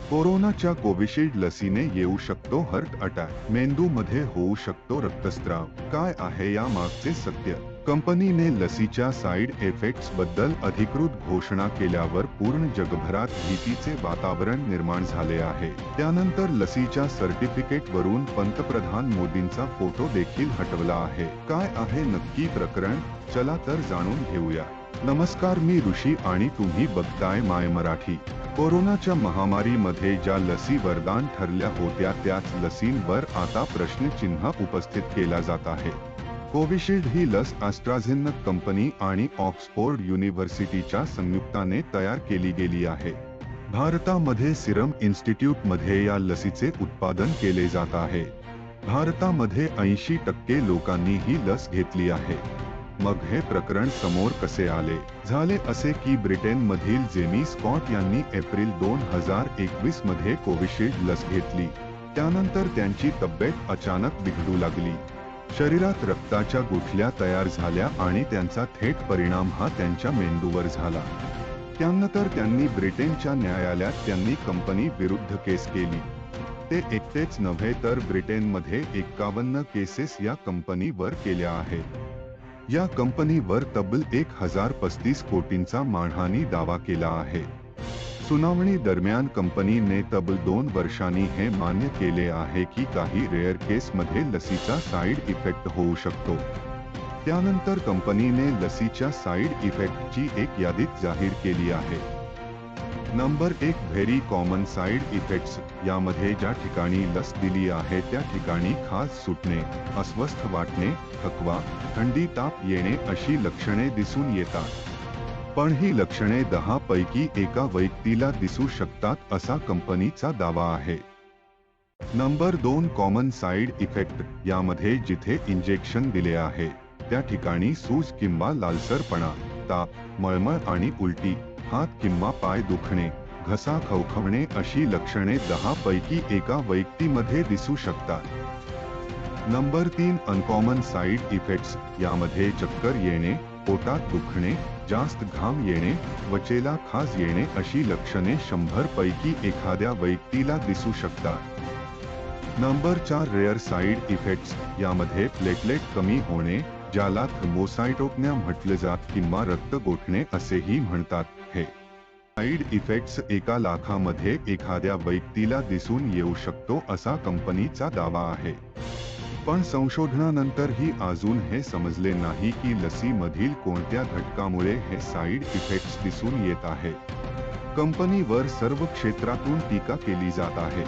कोरोनाच्या कोविशिल्ड लसीने येऊ शकतो हार्ट अटॅक, मेंदूमध्ये होऊ शकतो रक्तस्राव. काय आहे या मागचे सत्य? कंपनीने लसीच्या साइड इफेक्ट्स बद्दल अधिकृत घोषणा केल्यावर पूर्ण जगभरात भीतीचे वातावरण निर्माण झाले आहे. त्यानंतर लसीच्या सर्टिफिकेट वरून पंतप्रधान मोदींचा फोटो देखील हटवला आहे. काय आहे नक्की प्रकरण? चला तर जाणून घेऊया. नमस्कार, मी ऋषी आणि तुम्ही बघताय माय मराठी. कोरोनाच्या महामारीमध्ये ज्या लसी वरदान ठरल्या होत्या त्याच लसींवर आता प्रश्नचिन्ह उपस्थित केला जात आहे. कोविशिल्ड ही लस ॲस्ट्राझेनेका कंपनी आणि ऑक्सफोर्ड युनिव्हर्सिटीच्या संयुक्ताने तयार केली गेली आहे. भारतामध्ये सिरम इन्स्टिट्यूटमध्ये या लसीचे उत्पादन केले जात आहे. भारतामध्ये 80% लोकांनी ही लस घेतली आहे. मग हे प्रकरण समोर कसे आले? झाले असे की ब्रिटनमधील जेमी स्कॉट यांनी एप्रिल 2021 मध्ये कोविशिल्ड लस घेतली. त्यानंतर त्यांची तब्येत अचानक बिघडू लागली. शरीरात रक्ताच्या गुठल्या तयार झाल्या आणि त्यांचा थेट परिणाम हा त्यांच्या मेंदूवर झाला. त्यानंतर त्यांनी ब्रिटनच्या न्यायालयात त्यांनी कंपनी विरुद्ध केस केली. ते एकटेच नव्हे तर ब्रिटनमध्ये 51 केसेस या कंपनीवर केल्या आहेत. या कंपनीवर तब्बल 1035 कोटींचा मानहानी दावा केला आहे. सुनावणी दरम्यान कंपनीने तब्बल 2 वर्षांनी हे मान्य केले आहे की काही रेअर केसमध्ये लसीचा साइड इफेक्ट होऊ शकतो. त्यानंतर कंपनीने लसीच्या साइड इफेक्टची एक यादी जाहीर केली आहे. Number 1, very common side effects. यामध्ये ज्या ठिकाणी लस दिली आहे त्या ठिकाणी खाज सुटणे, अस्वस्थ वाटणे, थकवा, थंडी, ताप येणे अशी लक्षणे दिसून येतात. पण ही लक्षणे 10 पैकी एका व्यक्तीला दिसू शकतात असा कंपनीचा दावा आहे. Number 2, common side effect. यामध्ये जिथे इंजेक्शन दिले आहे त्या ठिकाणी सूज किंवा लालसरपणा, ताप, मळमळ आणि उलटी, हात किंवा पाय दुखणे, घसा खवखवणे अशी लक्षणे 10 पैकी एका व्यक्तीमध्ये दिसू शकतात. Number 3, uncommon side effects. यामध्ये चक्कर येणे, पोटात दुखणे, जास्त घाम येणे, त्वचेला खाज येणे अशी लक्षणे 100 पैकी एखाद्या व्यक्तीला दिसू शकतात. Number 4, rare side effects. यामध्ये प्लेटलेट कमी होणे, ज्याला थ्रोम्बोसाइटोपेनिया म्हटले जाते किंवा रक्त गोठणे असेही म्हणतात. हे साइड इफेक्ट्स 1 लाखामध्ये एखाद्या व्यक्तीला दिसून येऊ शकतो असा कंपनीचा दावा आहे. पण संशोधनानंतरही अजून हे समजले नाही की लसीमधील कोणत्या घटकामुळे हे साइड इफेक्ट्स दिसून येत आहेत. कंपनीवर सर्व क्षेत्रातून टीका केली जात आहे.